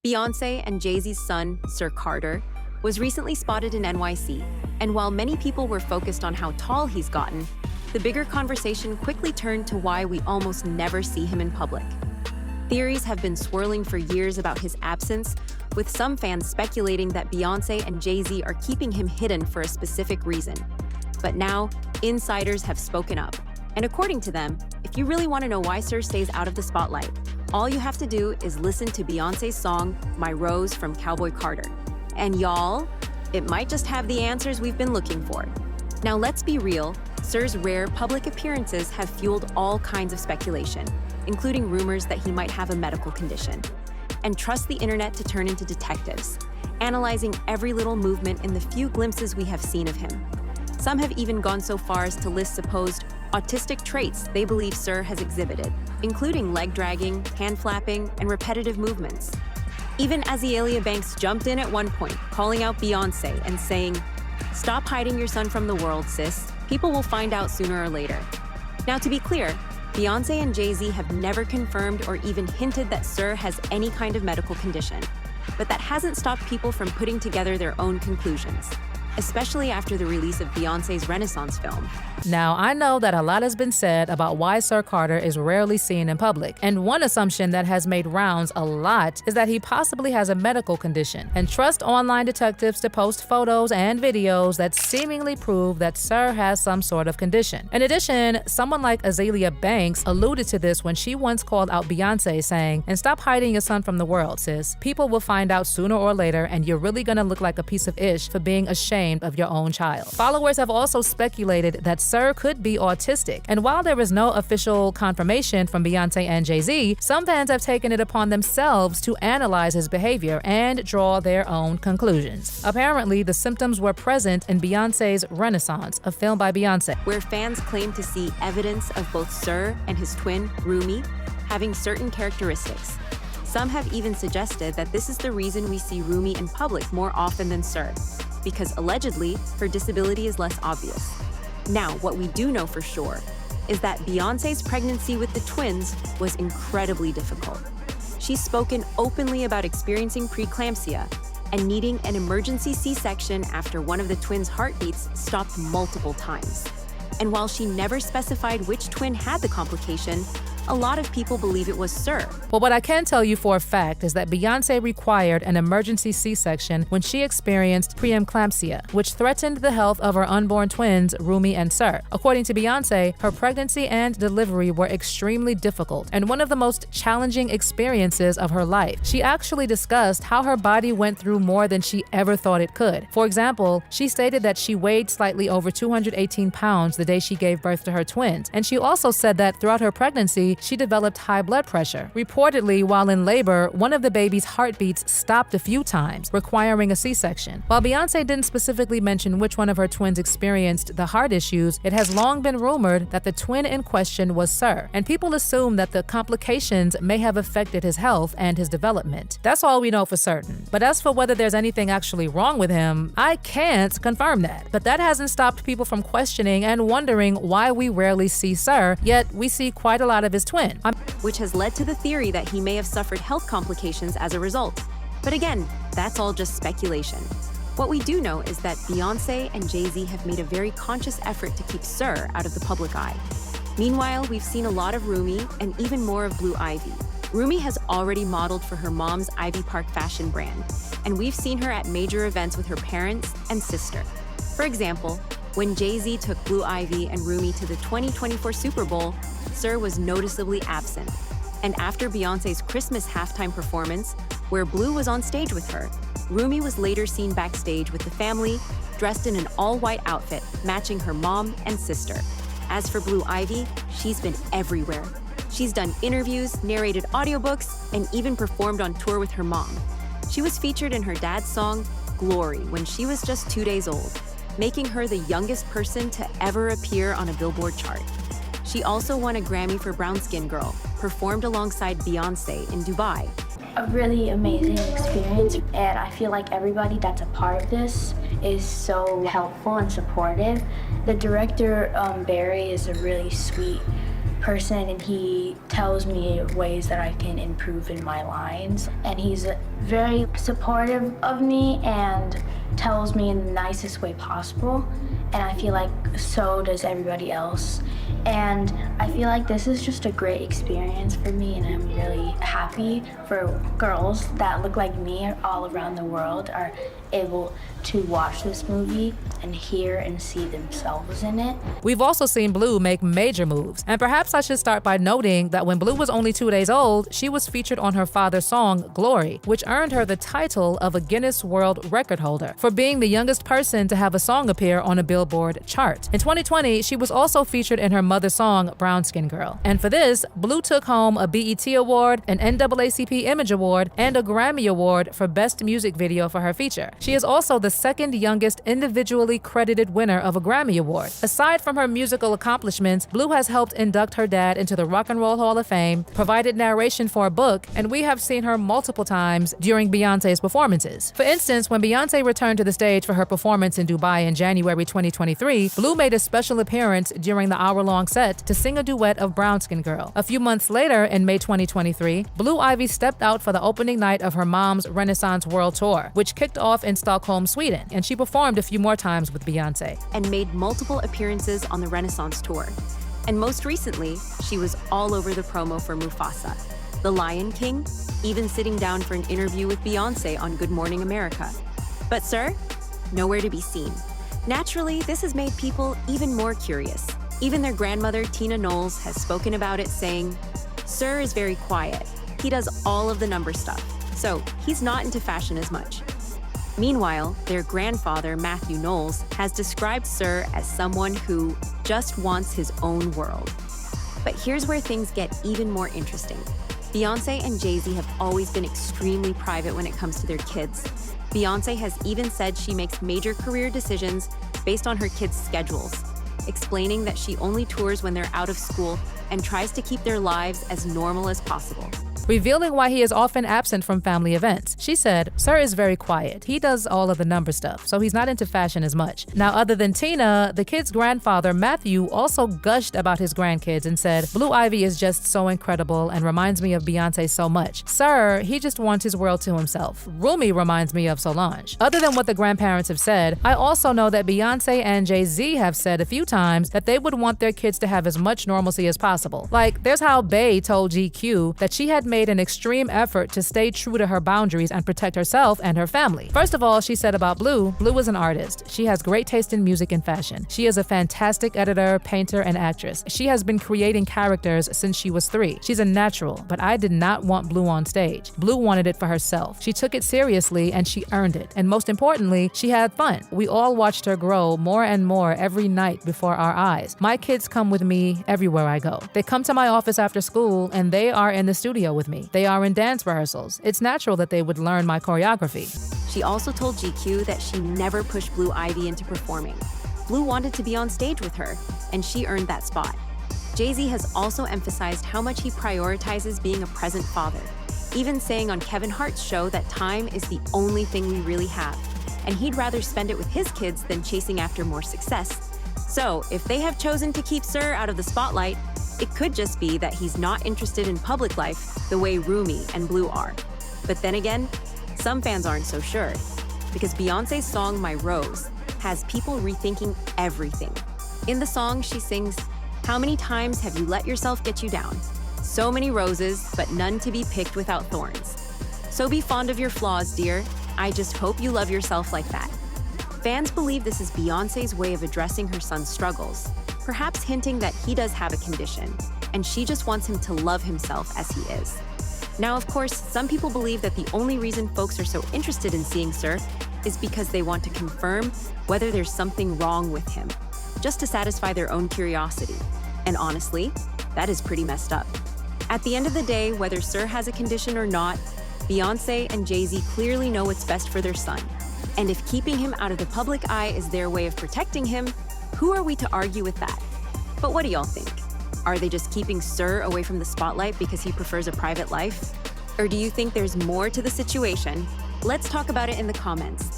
Beyoncé and Jay-Z's son, Sir Carter, was recently spotted in NYC, and while many people were focused on how tall he's gotten, the bigger conversation quickly turned to why we almost never see him in public. Theories have been swirling for years about his absence, with some fans speculating that Beyoncé and Jay-Z are keeping him hidden for a specific reason. But now, insiders have spoken up. And according to them, if you really want to know why Sir stays out of the spotlight, all you have to do is listen to Beyoncé's song, My Rose from Cowboy Carter. And y'all, it might just have the answers we've been looking for. Now let's be real, Sir's rare public appearances have fueled all kinds of speculation, including rumors that he might have a medical condition. And trust the internet to turn into detectives, analyzing every little movement in the few glimpses we have seen of him. Some have even gone so far as to list supposed autistic traits they believe Sir has exhibited, including leg dragging, hand flapping, and repetitive movements. Even Azealia Banks jumped in at one point, calling out Beyoncé and saying, "Stop hiding your son from the world, sis. People will find out sooner or later." Now, to be clear, Beyoncé and Jay-Z have never confirmed or even hinted that Sir has any kind of medical condition, but that hasn't stopped people from putting together their own conclusions, especially after the release of Beyoncé's Renaissance film. Now, I know that a lot has been said about why Sir Carter is rarely seen in public, and one assumption that has made rounds a lot is that he possibly has a medical condition. And trust online detectives to post photos and videos that seemingly prove that Sir has some sort of condition. In addition, someone like Azealia Banks alluded to this when she once called out Beyoncé, saying, "And stop hiding your son from the world, sis. People will find out sooner or later, and you're really gonna look like a piece of ish for being ashamed of your own child." Followers have also speculated that Sir could be autistic, and while there is no official confirmation from Beyoncé and Jay-Z, some fans have taken it upon themselves to analyze his behavior and draw their own conclusions. Apparently, the symptoms were present in Beyoncé's Renaissance, a film by Beyoncé, where fans claim to see evidence of both Sir and his twin, Rumi, having certain characteristics. Some have even suggested that this is the reason we see Rumi in public more often than Sir, because allegedly, her disability is less obvious. Now, what we do know for sure is that Beyoncé's pregnancy with the twins was incredibly difficult. She's spoken openly about experiencing preeclampsia and needing an emergency C-section after one of the twins' heartbeats stopped multiple times. And while she never specified which twin had the complication, a lot of people believe it was Sir. But what I can tell you for a fact is that Beyoncé required an emergency C-section when she experienced preeclampsia, which threatened the health of her unborn twins, Rumi and Sir. According to Beyoncé, her pregnancy and delivery were extremely difficult and one of the most challenging experiences of her life. She actually discussed how her body went through more than she ever thought it could. For example, she stated that she weighed slightly over 218 pounds the day she gave birth to her twins, and she also said that throughout her pregnancy, she developed high blood pressure. Reportedly, while in labor, one of the baby's heartbeats stopped a few times, requiring a C-section. While Beyoncé didn't specifically mention which one of her twins experienced the heart issues, it has long been rumored that the twin in question was Sir, and people assume that the complications may have affected his health and his development. That's all we know for certain. But as for whether there's anything actually wrong with him, I can't confirm that. But that hasn't stopped people from questioning and wondering why we rarely see Sir, yet we see quite a lot of his twin. Which has led to the theory that he may have suffered health complications as a result. But again, that's all just speculation. What we do know is that Beyoncé and Jay-Z have made a very conscious effort to keep Sir out of the public eye. Meanwhile, we've seen a lot of Rumi and even more of Blue Ivy. Rumi has already modeled for her mom's Ivy Park fashion brand, and we've seen her at major events with her parents and sister. For example, when Jay-Z took Blue Ivy and Rumi to the 2024 Super Bowl, Sir was noticeably absent. And after Beyoncé's Christmas halftime performance, where Blue was on stage with her, Rumi was later seen backstage with the family, dressed in an all-white outfit, matching her mom and sister. As for Blue Ivy, she's been everywhere. She's done interviews, narrated audiobooks, and even performed on tour with her mom. She was featured in her dad's song, Glory, when she was just 2 days old, making her the youngest person to ever appear on a Billboard chart. She also won a Grammy for Brown Skin Girl, performed alongside Beyoncé in Dubai. A really amazing experience, and I feel like everybody that's a part of this is so helpful and supportive. The director, Barry, is a really sweet person, and he tells me ways that I can improve in my lines. And he's very supportive of me and tells me in the nicest way possible. And I feel like so does everybody else. And I feel like this is just a great experience for me, and I'm really happy for girls that look like me all around the world are able to watch this movie and hear and see themselves in it. We've also seen Blue make major moves, and perhaps I should start by noting that when Blue was only 2 days old, she was featured on her father's song, Glory, which earned her the title of a Guinness World Record holder for being the youngest person to have a song appear on a Billboard chart. In 2020, she was also featured in her mother's song, Brown Skin Girl. And for this, Blue took home a BET Award, an NAACP Image Award, and a Grammy Award for Best Music Video for her feature. She is also the second youngest individually credited winner of a Grammy Award. Aside from her musical accomplishments, Blue has helped induct her dad into the Rock and Roll Hall of Fame, provided narration for a book, and we have seen her multiple times during Beyonce's performances. For instance, when Beyonce returned to the stage for her performance in Dubai in January 2023, Blue made a special appearance during the hour-long set to sing a duet of Brown Skin Girl. A few months later, in May 2023, Blue Ivy stepped out for the opening night of her mom's Renaissance World Tour, which kicked off in Stockholm, Sweden, and she performed a few more times with Beyonce. And made multiple appearances on the Renaissance tour. And most recently, she was all over the promo for Mufasa, The Lion King, even sitting down for an interview with Beyonce on Good Morning America. But Sir, nowhere to be seen. Naturally, this has made people even more curious. Even their grandmother, Tina Knowles, has spoken about it, saying, Sir is very quiet. He does all of the number stuff, so he's not into fashion as much. Meanwhile, their grandfather, Matthew Knowles, has described Sir as someone who just wants his own world. But here's where things get even more interesting. Beyoncé and Jay-Z have always been extremely private when it comes to their kids. Beyoncé has even said she makes major career decisions based on her kids' schedules, explaining that she only tours when they're out of school and tries to keep their lives as normal as possible. Revealing why he is often absent from family events, she said, Sir is very quiet. He does all of the number stuff, so he's not into fashion as much. Now, other than Tina, the kid's grandfather, Matthew, also gushed about his grandkids and said, Blue Ivy is just so incredible and reminds me of Beyonce so much. Sir, he just wants his world to himself. Rumi reminds me of Solange. Other than what the grandparents have said, I also know that Beyonce and Jay-Z have said a few times that they would want their kids to have as much normalcy as possible. Like, there's how Bey told GQ that she had made an extreme effort to stay true to her boundaries and protect herself and her family. First of all, she said about Blue, Blue is an artist. She has great taste in music and fashion. She is a fantastic editor, painter, and actress. She has been creating characters since she was 3. She's a natural, but I did not want Blue on stage. Blue wanted it for herself. She took it seriously and she earned it. And most importantly, she had fun. We all watched her grow more and more every night before our eyes. My kids come with me everywhere I go. They come to my office after school and they are in the studio with me. They are in dance rehearsals. It's natural that they would learn my choreography. She also told GQ that she never pushed Blue Ivy into performing. Blue wanted to be on stage with her, and she earned that spot. Jay-Z has also emphasized how much he prioritizes being a present father, even saying on Kevin Hart's show that time is the only thing we really have, and he'd rather spend it with his kids than chasing after more success. So, if they have chosen to keep Sir out of the spotlight, it could just be that he's not interested in public life the way Rumi and Blue are. But then again, some fans aren't so sure, because Beyoncé's song My Rose has people rethinking everything. In the song, she sings, How many times have you let yourself get you down? So many roses, but none to be picked without thorns. So be fond of your flaws, dear. I just hope you love yourself like that. Fans believe this is Beyoncé's way of addressing her son's struggles, perhaps hinting that he does have a condition, and she just wants him to love himself as he is. Now, of course, some people believe that the only reason folks are so interested in seeing Sir is because they want to confirm whether there's something wrong with him, just to satisfy their own curiosity. And honestly, that is pretty messed up. At the end of the day, whether Sir has a condition or not, Beyoncé and Jay-Z clearly know what's best for their son. And if keeping him out of the public eye is their way of protecting him, who are we to argue with that? But what do y'all think? Are they just keeping Sir away from the spotlight because he prefers a private life? Or do you think there's more to the situation? Let's talk about it in the comments.